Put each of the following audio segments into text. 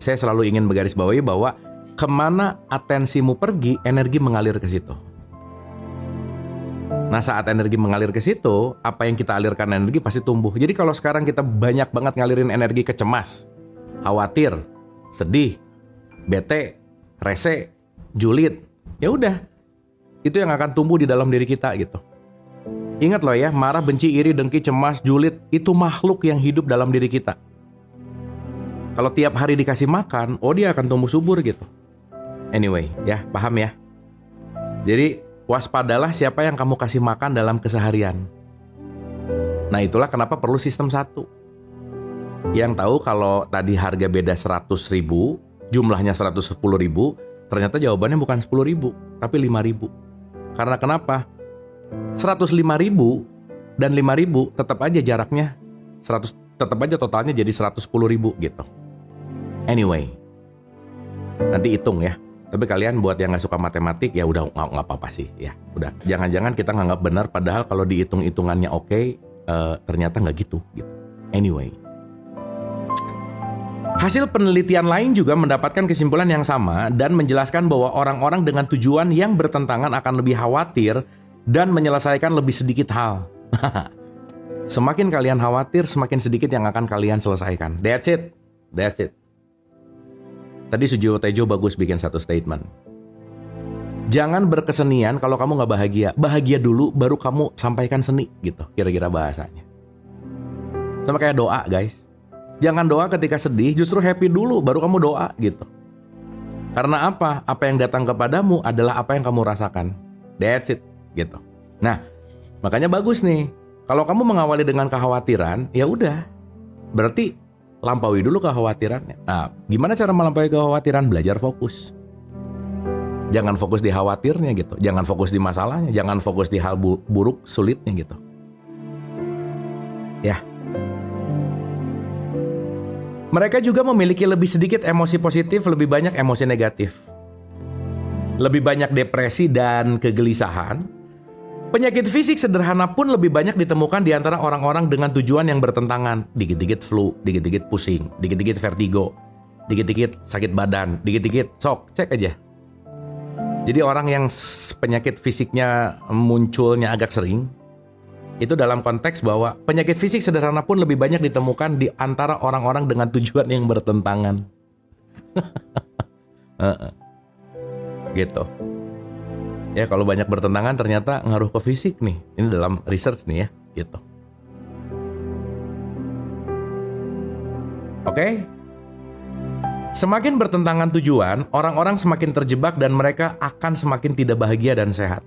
Saya selalu ingin menggarisbawahi bahwa kemana atensimu pergi, energi mengalir ke situ. Nah, saat energi mengalir ke situ, apa yang kita alirkan energi pasti tumbuh. Jadi kalau sekarang kita banyak banget ngalirin energi ke cemas, khawatir, sedih, bete, rese, julid, ya udah, itu yang akan tumbuh di dalam diri kita gitu. Ingat loh ya, marah, benci, iri, dengki, cemas, julid, itu makhluk yang hidup dalam diri kita. Kalau tiap hari dikasih makan, dia akan tumbuh subur gitu. Anyway, ya, paham ya? Jadi, waspadalah siapa yang kamu kasih makan dalam keseharian. Nah, itulah kenapa perlu sistem 1. Yang tahu kalau tadi harga beda 100.000, jumlahnya 110.000, ternyata jawabannya bukan 10.000, tapi 5.000. Karena kenapa? 105.000 dan 5.000 tetap aja jaraknya 100, tetap aja totalnya jadi 110.000 gitu. Anyway, nanti hitung ya. Tapi kalian buat yang nggak suka matematik ya udah nggak apa-apa sih ya. Udah, jangan-jangan kita nganggap benar padahal kalau dihitung-hitungannya oke, ternyata nggak gitu. Anyway, hasil penelitian lain juga mendapatkan kesimpulan yang sama dan menjelaskan bahwa orang-orang dengan tujuan yang bertentangan akan lebih khawatir dan menyelesaikan lebih sedikit hal. Semakin kalian khawatir, semakin sedikit yang akan kalian selesaikan. That's it. Tadi Sujiwo Tejo bagus bikin satu statement. Jangan berkesenian kalau kamu nggak bahagia. Bahagia dulu, baru kamu sampaikan seni gitu. Kira-kira bahasanya. Sama kayak doa, guys. Jangan doa ketika sedih, justru happy dulu, baru kamu doa gitu. Karena apa? Apa yang datang kepadamu adalah apa yang kamu rasakan. That's it gitu. Nah, makanya bagus nih. Kalau kamu mengawali dengan kekhawatiran, ya udah. Berarti lampaui dulu kekhawatirannya. Nah, gimana cara melampaui kekhawatiran? Belajar fokus. Jangan fokus di khawatirnya gitu. Jangan fokus di masalahnya. Jangan fokus di hal buruk, sulitnya gitu. Ya. Mereka juga memiliki lebih sedikit emosi positif, lebih banyak emosi negatif. Lebih banyak depresi dan kegelisahan. Penyakit fisik sederhana pun lebih banyak ditemukan di antara orang-orang dengan tujuan yang bertentangan. Dikit-dikit flu, dikit-dikit pusing, dikit-dikit vertigo, dikit-dikit sakit badan, dikit-dikit cek aja. Jadi orang yang penyakit fisiknya munculnya agak sering, itu dalam konteks bahwa penyakit fisik sederhana pun lebih banyak ditemukan di antara orang-orang dengan tujuan yang bertentangan. Gitu. Ya kalau banyak bertentangan ternyata ngaruh ke fisik nih. Ini dalam research nih ya, gitu. Oke? Semakin bertentangan tujuan, orang-orang semakin terjebak dan mereka akan semakin tidak bahagia dan sehat.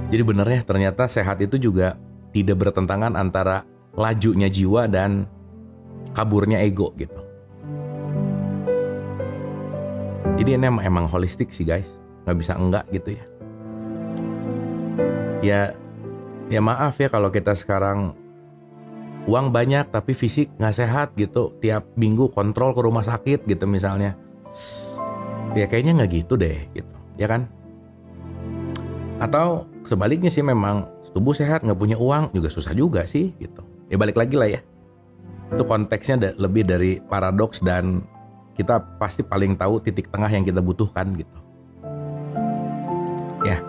Jadi bener ya, ternyata sehat itu juga tidak bertentangan antara lajunya jiwa dan kaburnya ego gitu. Jadi ini emang holistik sih guys. Nggak bisa enggak gitu ya. Ya maaf ya kalau kita sekarang uang banyak tapi fisik nggak sehat gitu, tiap minggu kontrol ke rumah sakit gitu misalnya. Ya kayaknya nggak gitu deh gitu, ya kan? Atau sebaliknya sih, memang tubuh sehat nggak punya uang juga susah juga sih gitu. Ya balik lagi lah ya. Itu konteksnya lebih dari paradoks dan kita pasti paling tahu titik tengah yang kita butuhkan gitu. Ya,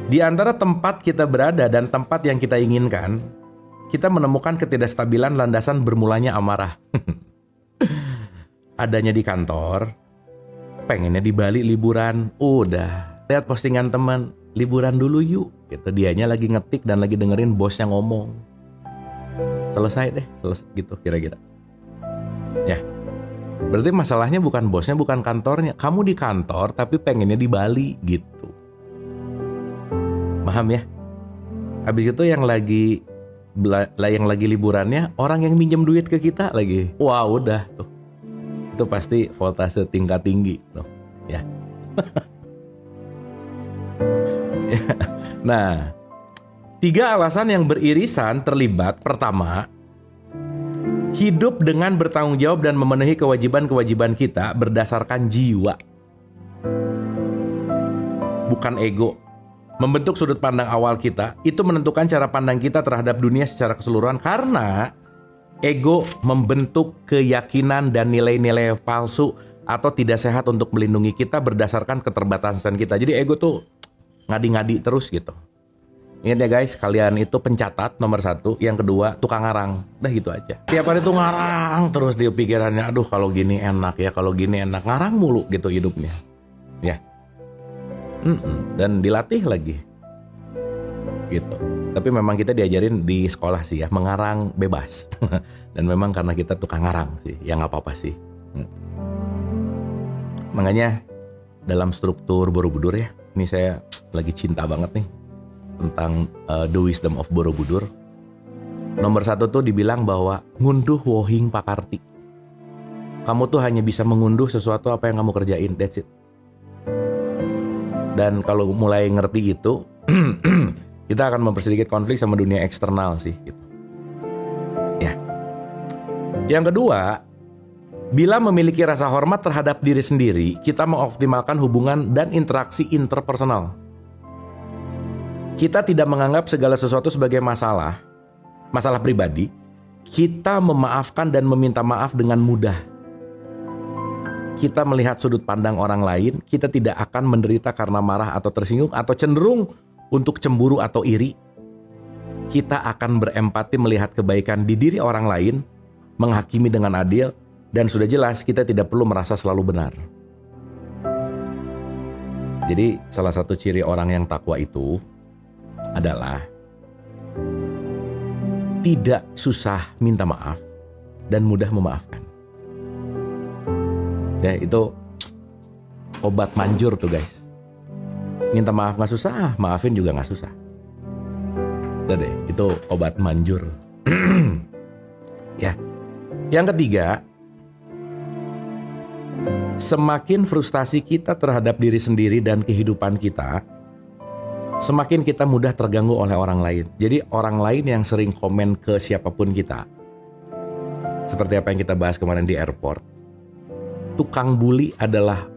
di antara tempat kita berada dan tempat yang kita inginkan, kita menemukan ketidakstabilan landasan bermulanya amarah. Adanya di kantor, pengennya di Bali liburan, udah lihat postingan teman, liburan dulu yuk. Gitu, dianya lagi ngetik dan lagi dengerin bosnya ngomong. Selesai deh, gitu kira-kira. Ya. Berarti masalahnya bukan bosnya, bukan kantornya. Kamu di kantor tapi pengennya di Bali gitu. Paham ya? Habis itu yang lagi liburannya orang yang minjem duit ke kita lagi. Wah udah tuh. Itu pasti voltase tingkat tinggi tuh. Ya. Nah, 3 alasan yang beririsan terlibat. Pertama, hidup dengan bertanggung jawab dan memenuhi kewajiban-kewajiban kita berdasarkan jiwa, bukan ego. Membentuk sudut pandang awal kita, itu menentukan cara pandang kita terhadap dunia secara keseluruhan. Karena Ego membentuk keyakinan dan nilai-nilai palsu atau tidak sehat untuk melindungi kita berdasarkan keterbatasan kita. Jadi ego tuh ngadi-ngadi terus gitu. Ingat ya guys, kalian itu pencatat nomor 1, yang kedua tukang ngarang. Udah gitu aja. Tiap hari tuh ngarang terus di pikirannya, aduh kalau gini enak ya, kalau gini enak. Ngarang mulu gitu hidupnya. Ya. Dan dilatih lagi. Gitu. Tapi memang kita diajarin di sekolah sih ya, mengarang bebas. Dan memang karena kita tukang ngarang sih, ya nggak apa-apa sih. Makanya dalam struktur Borobudur ya, ini saya lagi cinta banget nih tentang The Wisdom of Borobudur. Nomor 1 tuh dibilang bahwa ngunduh wohing pakarti. Kamu tuh hanya bisa mengunduh sesuatu apa yang kamu kerjain, that's it. Dan kalau mulai ngerti itu, kita akan mempersedikit konflik sama dunia eksternal sih gitu. Ya. Yang kedua, bila memiliki rasa hormat terhadap diri sendiri, kita mengoptimalkan hubungan dan interaksi interpersonal. Kita tidak menganggap segala sesuatu sebagai masalah pribadi. Kita memaafkan dan meminta maaf dengan mudah. Kita melihat sudut pandang orang lain, kita tidak akan menderita karena marah atau tersinggung atau cenderung untuk cemburu atau iri. Kita akan berempati melihat kebaikan di diri orang lain, menghakimi dengan adil, dan sudah jelas kita tidak perlu merasa selalu benar. Jadi salah satu ciri orang yang takwa itu adalah tidak susah minta maaf dan mudah memaafkan. Ya itu obat manjur tuh guys. Minta maaf gak susah, maafin juga gak susah. Udah deh, itu obat manjur. Ya. Yang ketiga, semakin frustasi kita terhadap diri sendiri dan kehidupan kita, semakin kita mudah terganggu oleh orang lain. Jadi orang lain yang sering komen ke siapapun kita, seperti apa yang kita bahas kemarin di airport, tukang bully adalah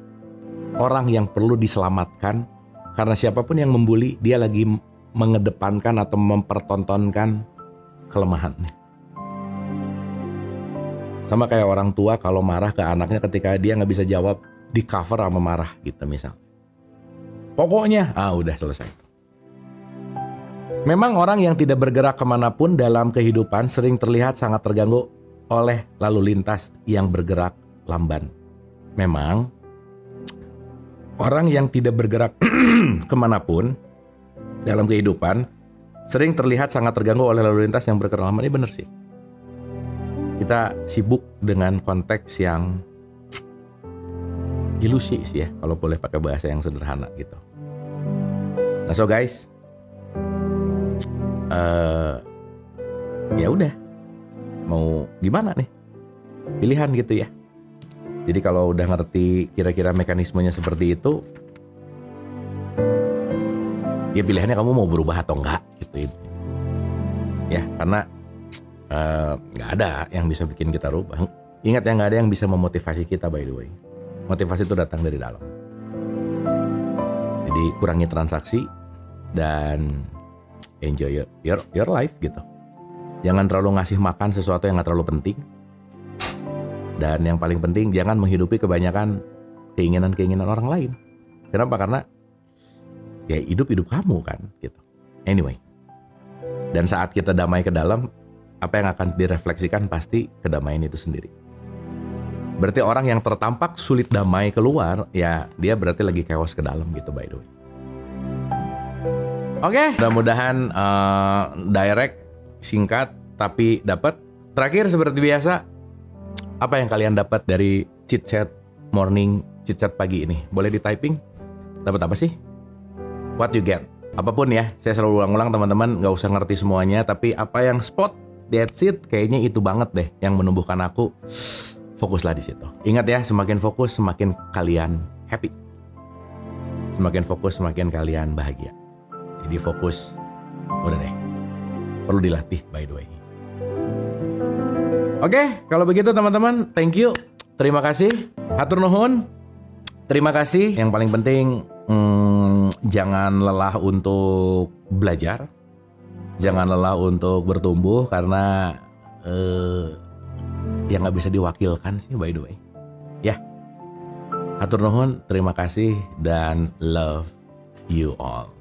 orang yang perlu diselamatkan. Karena siapapun yang membuli, dia lagi mengedepankan atau mempertontonkan kelemahannya. Sama kayak orang tua kalau marah ke anaknya ketika dia nggak bisa jawab, di cover sama marah gitu misal. Pokoknya, udah selesai. Memang orang yang tidak bergerak kemanapun dalam kehidupan sering terlihat sangat terganggu oleh lalu lintas yang bergerak lamban. Memang orang yang tidak bergerak kemanapun dalam kehidupan sering terlihat sangat terganggu oleh lalu lintas yang bergerak lamban. Ini bener sih. Kita sibuk dengan konteks yang ilusi sih ya, kalau boleh pakai bahasa yang sederhana gitu. Nah so guys, ya udah, mau gimana nih? Pilihan gitu ya. Jadi kalau udah ngerti kira-kira mekanismenya seperti itu, ya pilihannya kamu mau berubah atau enggak gitu. Ya karena nggak ada yang bisa bikin kita rubah. Ingat ya, nggak ada yang bisa memotivasi kita by the way. Motivasi itu datang dari dalam. Jadi kurangi transaksi dan enjoy your life gitu. Jangan terlalu ngasih makan sesuatu yang nggak terlalu penting. Dan yang paling penting, jangan menghidupi kebanyakan keinginan-keinginan orang lain. Kenapa? Karena ya hidup kamu kan gitu. Anyway. Dan saat kita damai ke dalam, apa yang akan direfleksikan pasti kedamaian itu sendiri. Berarti orang yang tertampak sulit damai keluar, ya dia berarti lagi chaos ke dalam gitu by the way. Oke, mudah-mudahan direct, singkat, tapi dapat. Terakhir seperti biasa, apa yang kalian dapat dari chit chat morning, chit chat pagi ini? Boleh di typing? Dapat apa sih? What you get? Apapun ya, saya selalu ulang-ulang teman-teman, nggak usah ngerti semuanya, tapi apa yang spot, that's it, kayaknya itu banget deh yang menumbuhkan aku. Fokuslah di situ. Ingat ya, semakin fokus semakin kalian happy. Semakin fokus semakin kalian bahagia. Jadi fokus, udah deh, perlu dilatih by the way. Oke, kalau begitu teman-teman, thank you, terima kasih, hatur nuhun, terima kasih. Yang paling penting, jangan lelah untuk belajar, jangan lelah untuk bertumbuh, karena yang nggak bisa diwakilkan sih by the way. Ya, hatur nuhun, terima kasih dan love you all.